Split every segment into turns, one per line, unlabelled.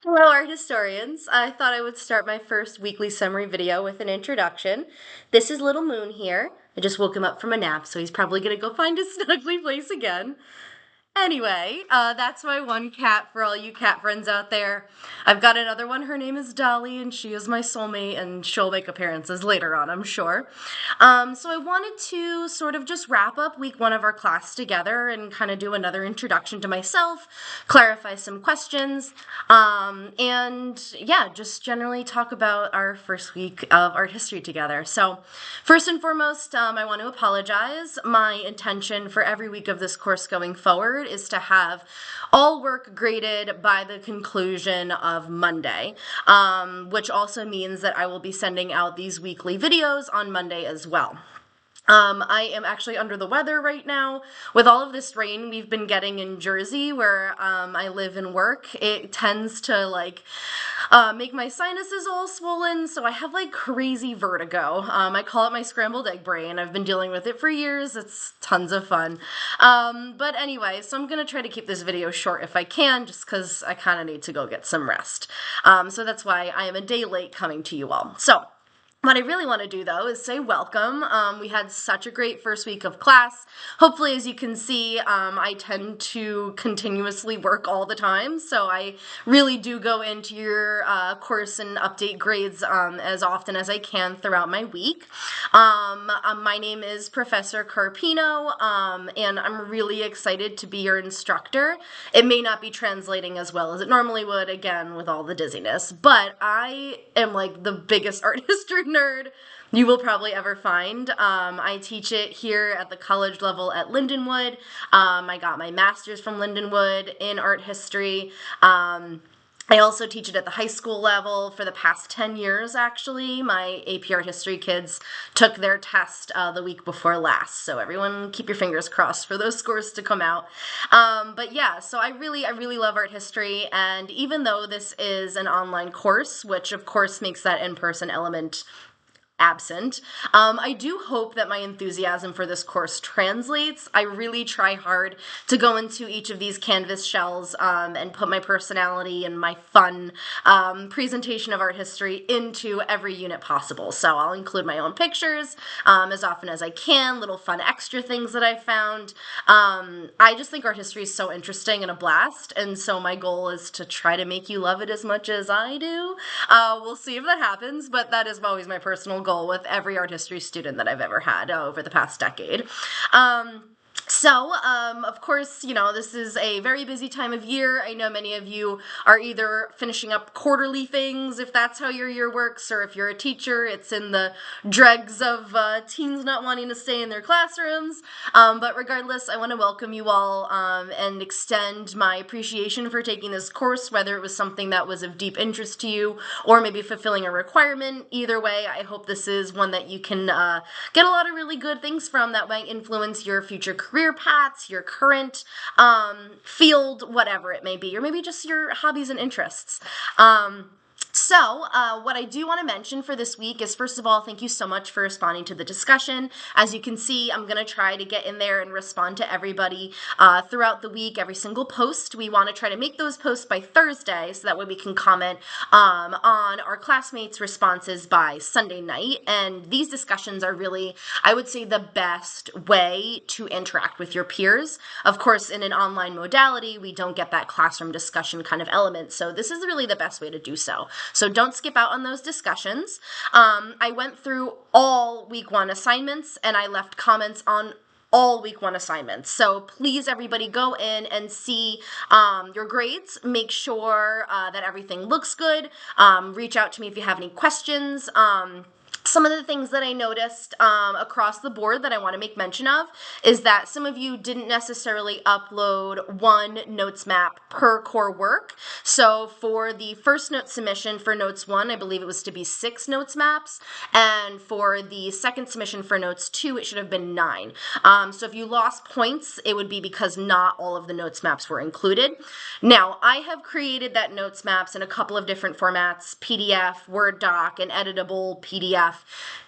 Hello, art historians. I thought I would start my first weekly summary video with an introduction. This is Little Moon here. I just woke him up from a nap, so he's probably gonna go find his snuggly place again. Anyway, that's my one cat for all you cat friends out there. I've got another one. Her name is Dolly, and she is my soulmate, and she'll make appearances later on, I'm sure. So I wanted to sort of just wrap up week one of our class together and kind of do another introduction to myself, clarify some questions, and yeah, just generally talk about our first week of art history together. So, first and foremost, I want to apologize. My intention for every week of this course going forward is to have all work graded by the conclusion of Monday, which also means that I will be sending out these weekly videos on Monday as well. I am actually under the weather right now. With all of this rain we've been getting in Jersey, where I live and work, it tends to make my sinuses all swollen, so I have like crazy vertigo. I call it my scrambled egg brain. I've been dealing with it for years. It's tons of fun. But anyway, so I'm gonna try to keep this video short if I can, just because I kind of need to go get some rest. So that's why I am a day late coming to you all. So, what I really want to do, though, is say welcome. We had such a great first week of class. Hopefully, as you can see, I tend to continuously work all the time, so I really do go into your course and update grades as often as I can throughout my week. My name is Professor Carpino, and I'm really excited to be your instructor. It may not be translating as well as it normally would, again, with all the dizziness, but I am like the biggest art history nerd you will probably ever find. I teach it here at the college level at Lindenwood. I got my master's from Lindenwood in art history. I also teach it at the high school level for the past 10 years, actually. My AP Art History kids took their test the week before last, so everyone keep your fingers crossed for those scores to come out. But yeah, so I really love art history, and even though this is an online course, which of course makes that in-person element absent. I do hope that my enthusiasm for this course translates. I really try hard to go into each of these canvas shells and put my personality and my fun presentation of art history into every unit possible. So I'll include my own pictures as often as I can, little fun extra things that I found. I just think art history is so interesting and a blast, and so my goal is to try to make you love it as much as I do. We'll see if that happens, but that is always my personal goal with every art history student that I've ever had over the past decade. Of course, you know, this is a very busy time of year. I know many of you are either finishing up quarterly things, if that's how your year works, or if you're a teacher, it's in the dregs of teens not wanting to stay in their classrooms. But regardless, I want to welcome you all and extend my appreciation for taking this course, whether it was something that was of deep interest to you or maybe fulfilling a requirement. Either way, I hope this is one that you can get a lot of really good things from that might influence your future career paths, your current field, whatever it may be, or maybe just your hobbies and interests. What I do want to mention for this week is, first of all, thank you so much for responding to the discussion. As you can see, I'm going to try to get in there and respond to everybody throughout the week, every single post. We want to try to make those posts by Thursday, so that way we can comment on our classmates' responses by Sunday night. And these discussions are really, I would say, the best way to interact with your peers. Of course, in an online modality, we don't get that classroom discussion kind of element, so this is really the best way to do so. So don't skip out on those discussions. I went through all week one assignments and I left comments on all week one assignments. So please, everybody, go in and see your grades. Make sure that everything looks good. Reach out to me if you have any questions. Some of the things that I noticed across the board that I want to make mention of is that some of you didn't necessarily upload one notes map per core work. So for the first note submission for notes 1, I believe it was to be 6 notes maps, and for the second submission for notes 2, it should have been 9. So if you lost points, it would be because not all of the notes maps were included. Now, I have created that notes maps in a couple of different formats: PDF, Word doc, and editable PDF. PDF.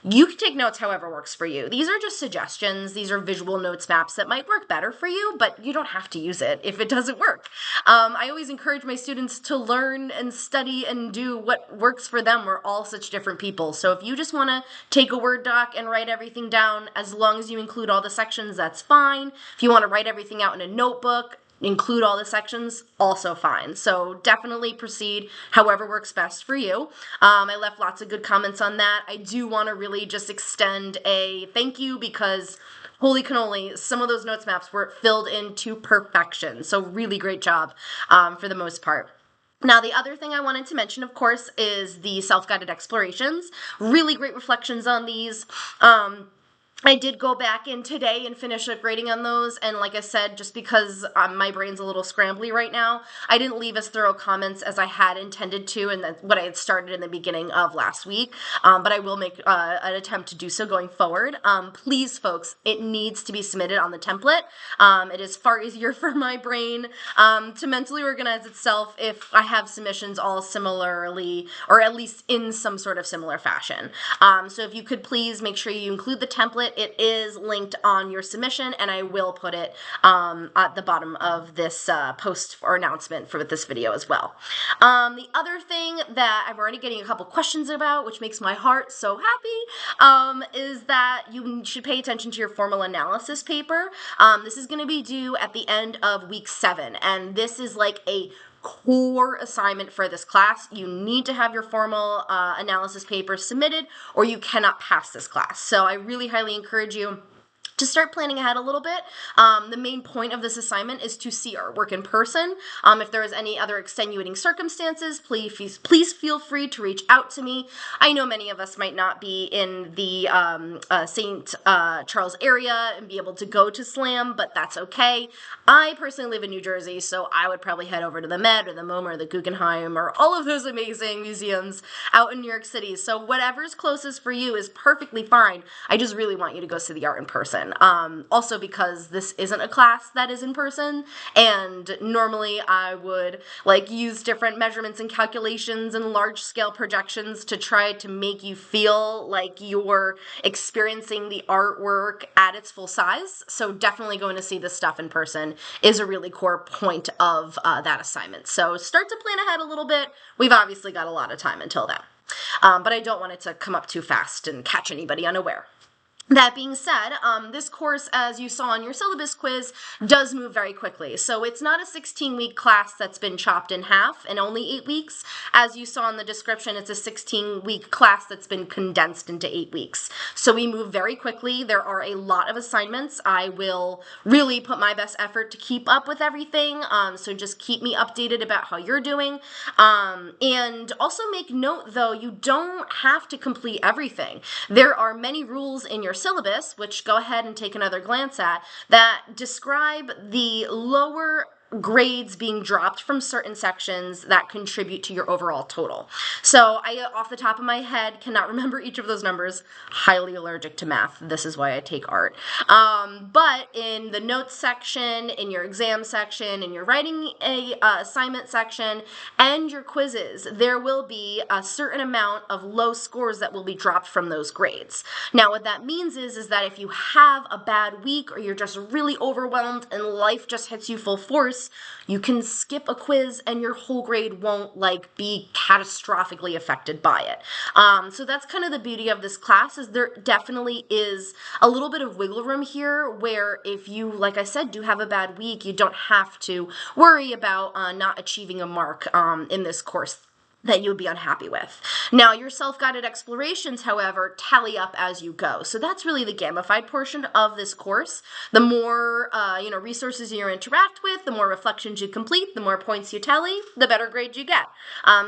You can take notes however works for you. These are just suggestions. These are visual notes maps that might work better for you, but you don't have to use it if it doesn't work. I always encourage my students to learn and study and do what works for them. We're all such different people. So if you just want to take a Word doc and write everything down, as long as you include all the sections, that's fine. If you want to write everything out in a notebook, include all the sections, also fine. So definitely proceed however works best for you. I left lots of good comments on that. I do want to really just extend a thank you because holy cannoli, some of those notes maps were filled in to perfection. So really great job for the most part. Now, the other thing I wanted to mention, of course, is the self-guided explorations. Really great reflections on these. I did go back in today and finish up grading on those, and like I said, just because my brain's a little scrambly right now, I didn't leave as thorough comments as I had intended to, and that's what I had started in the beginning of last week, but I will make an attempt to do so going forward. Please, folks, it needs to be submitted on the template. It is far easier for my brain to mentally organize itself if I have submissions all similarly, or at least in some sort of similar fashion. So if you could please make sure you include the template. It is linked on your submission, and I will put it at the bottom of this post or announcement for this video as well. The other thing that I'm already getting a couple questions about, which makes my heart so happy, is that you should pay attention to your formal analysis paper. This is going to be due at the end of week 7, and this is like a core assignment for this class. You need to have your formal analysis paper submitted or you cannot pass this class. So I really highly encourage you to start planning ahead a little bit. The main point of this assignment is to see our work in person. If there is any other extenuating circumstances, please feel free to reach out to me. I know many of us might not be in the St. Charles area and be able to go to SLAM, but that's okay. I personally live in New Jersey, so I would probably head over to the Met or the MoMA or the Guggenheim or all of those amazing museums out in New York City. So whatever's closest for you is perfectly fine. I just really want you to go see the art in person. Also because this isn't a class that is in person, and normally I would use different measurements and calculations and large scale projections to try to make you feel like you're experiencing the artwork at its full size. So definitely going to see this stuff in person is a really core point of that assignment. So start to plan ahead a little bit. We've obviously got a lot of time until then, but I don't want it to come up too fast and catch anybody unaware. That being said, this course, as you saw on your syllabus quiz, does move very quickly. So it's not a 16-week class that's been chopped in half in only 8 weeks. As you saw in the description, it's a 16-week class that's been condensed into 8 weeks. So we move very quickly. There are a lot of assignments. I will really put my best effort to keep up with everything. So just keep me updated about how you're doing. And also make note, though, you don't have to complete everything. There are many rules in your syllabus, which go ahead and take another glance at, that describe the lower grades being dropped from certain sections that contribute to your overall total. So I, off the top of my head, cannot remember each of those numbers. Highly allergic to math. This is why I take art. But in the notes section, in your exam section, in your writing assignment section, and your quizzes, there will be a certain amount of low scores that will be dropped from those grades. Now, what that means is that if you have a bad week or you're just really overwhelmed and life just hits you full force, you can skip a quiz and your whole grade won't be catastrophically affected by it. So that's kind of the beauty of this class, is there definitely is a little bit of wiggle room here where if you, like I said, do have a bad week, you don't have to worry about not achieving a mark in this course that you would be unhappy with. Now, your self-guided explorations, however, tally up as you go. So that's really the gamified portion of this course. The more resources you interact with, the more reflections you complete, the more points you tally, the better grade you get.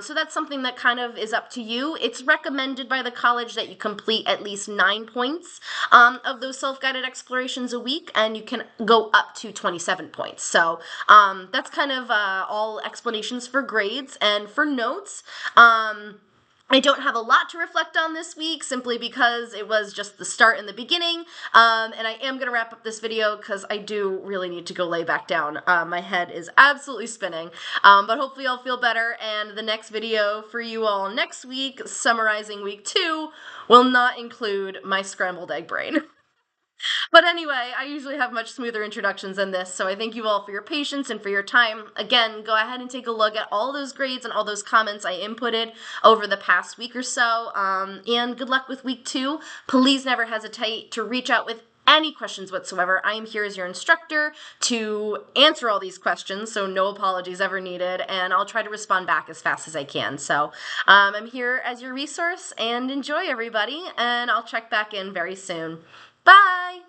So that's something that kind of is up to you. It's recommended by the college that you complete at least 9 points of those self-guided explorations a week, and you can go up to 27 points. So that's kind of all explanations for grades. And for notes, I don't have a lot to reflect on this week simply because it was just the start and the beginning. And I am going to wrap up this video because I do really need to go lay back down. My head is absolutely spinning. But hopefully I'll feel better. And the next video for you all next week, summarizing week 2, will not include my scrambled egg brain. But anyway, I usually have much smoother introductions than this, so I thank you all for your patience and for your time. Again, go ahead and take a look at all those grades and all those comments I inputted over the past week or so, and good luck with week 2. Please never hesitate to reach out with any questions whatsoever. I am here as your instructor to answer all these questions, so no apologies ever needed, and I'll try to respond back as fast as I can. So I'm here as your resource, and enjoy, everybody, and I'll check back in very soon. Bye!